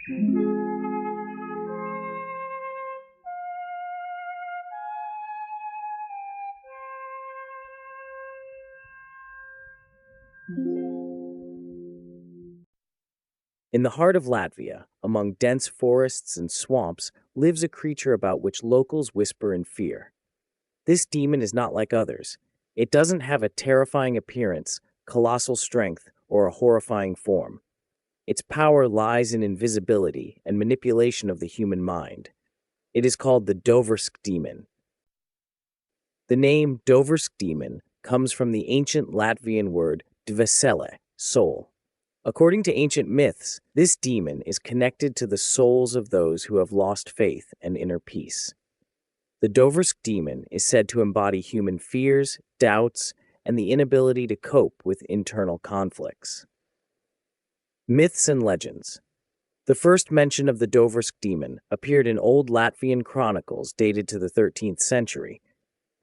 In the heart of Latvia, among dense forests and swamps, lives a creature about which locals whisper in fear. This demon is not like others. It doesn't have a terrifying appearance, colossal strength, or a horrifying form. Its power lies in invisibility and manipulation of the human mind. It is called the Dovrsk Demon. The name Dovrsk Demon comes from the ancient Latvian word dvesele, soul. According to ancient myths, this demon is connected to the souls of those who have lost faith and inner peace. The Dovrsk Demon is said to embody human fears, doubts, and the inability to cope with internal conflicts. Myths and legends. The first mention of the Dovrsk Demon appeared in old Latvian chronicles dated to the 13th century.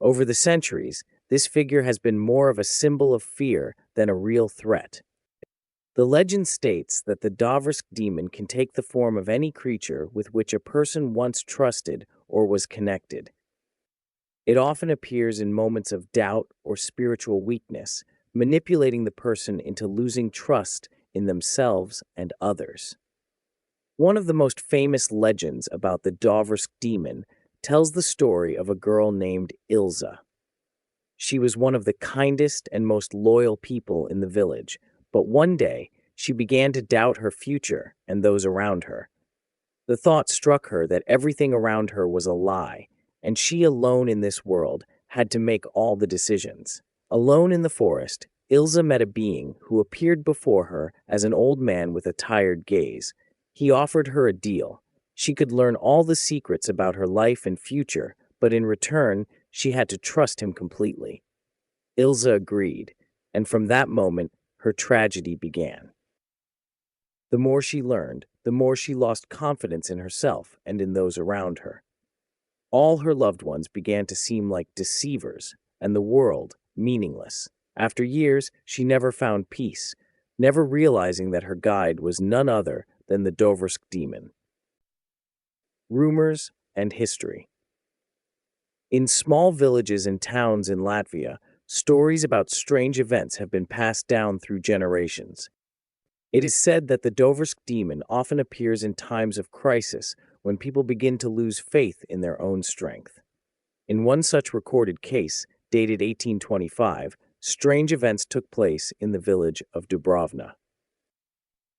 Over the centuries, this figure has been more of a symbol of fear than a real threat. The legend states that the Dovrsk Demon can take the form of any creature with which a person once trusted or was connected. It often appears in moments of doubt or spiritual weakness, manipulating the person into losing trust in themselves and others. One of the most famous legends about the Dovrsk Demon tells the story of a girl named Ilza. She was one of the kindest and most loyal people in the village, but one day she began to doubt her future and those around her. The thought struck her that everything around her was a lie, and she alone in this world had to make all the decisions. Alone in the forest, Ilza met a being who appeared before her as an old man with a tired gaze. He offered her a deal. She could learn all the secrets about her life and future, but in return, she had to trust him completely. Ilza agreed, and from that moment, her tragedy began. The more she learned, the more she lost confidence in herself and in those around her. All her loved ones began to seem like deceivers, and the world meaningless. After years, she never found peace, never realizing that her guide was none other than the Dovrsk Demon. Rumors and history. In small villages and towns in Latvia, stories about strange events have been passed down through generations. It is said that the Dovrsk Demon often appears in times of crisis when people begin to lose faith in their own strength. In one such recorded case, dated 1825, strange events took place in the village of Dubrovna.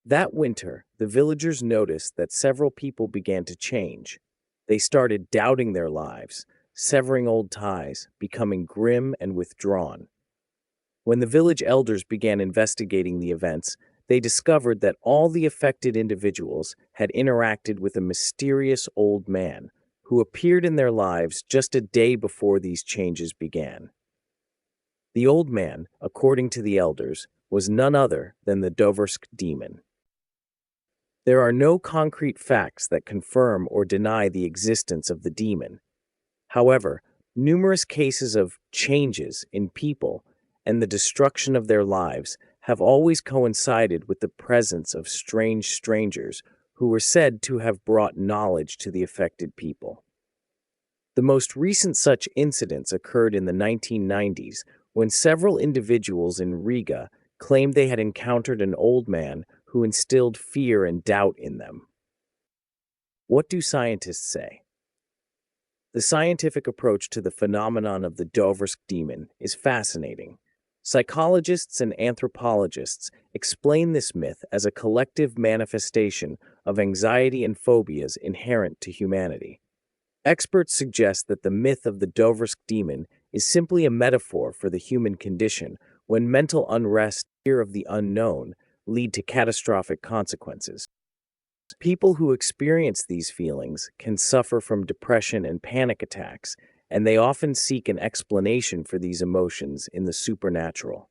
That winter, the villagers noticed that several people began to change. They started doubting their lives, severing old ties, becoming grim and withdrawn. When the village elders began investigating the events, they discovered that all the affected individuals had interacted with a mysterious old man who appeared in their lives just a day before these changes began. The old man, according to the elders, was none other than the Dovrsk Demon. There are no concrete facts that confirm or deny the existence of the demon. However, numerous cases of changes in people and the destruction of their lives have always coincided with the presence of strange strangers who were said to have brought knowledge to the affected people. The most recent such incidents occurred in the 1990s when several individuals in Riga claimed they had encountered an old man who instilled fear and doubt in them. What do scientists say? The scientific approach to the phenomenon of the Dovrsk Demon is fascinating. Psychologists and anthropologists explain this myth as a collective manifestation of anxiety and phobias inherent to humanity. Experts suggest that the myth of the Dovrsk Demon is simply a metaphor for the human condition when mental unrest and fear of the unknown lead to catastrophic consequences. People who experience these feelings can suffer from depression and panic attacks, and they often seek an explanation for these emotions in the supernatural.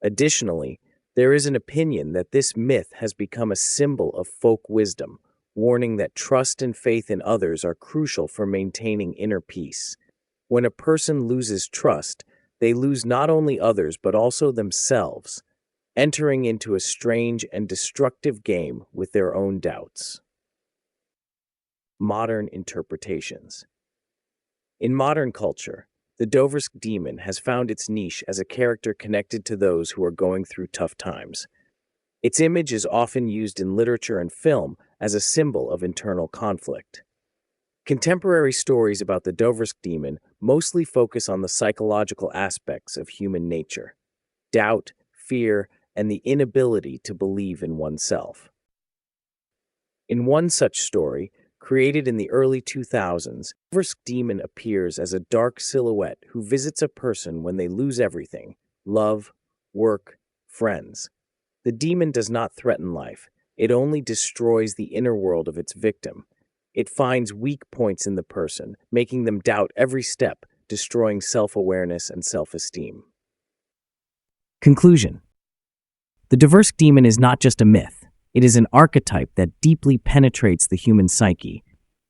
Additionally, there is an opinion that this myth has become a symbol of folk wisdom, warning that trust and faith in others are crucial for maintaining inner peace. When a person loses trust, they lose not only others but also themselves, entering into a strange and destructive game with their own doubts. Modern interpretations. In modern culture, the Dovrsk Demon has found its niche as a character connected to those who are going through tough times. Its image is often used in literature and film as a symbol of internal conflict. Contemporary stories about the Dovrsk Demon mostly focus on the psychological aspects of human nature: doubt, fear, and the inability to believe in oneself. In one such story, created in the early 2000s, Dovrsk Demon appears as a dark silhouette who visits a person when they lose everything: love, work, friends. The demon does not threaten life, it only destroys the inner world of its victim. It finds weak points in the person, making them doubt every step, destroying self-awareness and self-esteem. Conclusion. The Dovrsk Demon is not just a myth. It is an archetype that deeply penetrates the human psyche.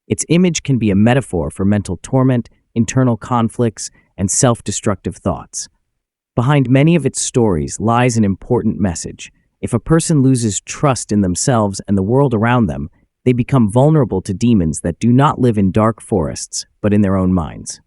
Its image can be a metaphor for mental torment, internal conflicts, and self-destructive thoughts. Behind many of its stories lies an important message. If a person loses trust in themselves and the world around them, they become vulnerable to demons that do not live in dark forests, but in their own minds.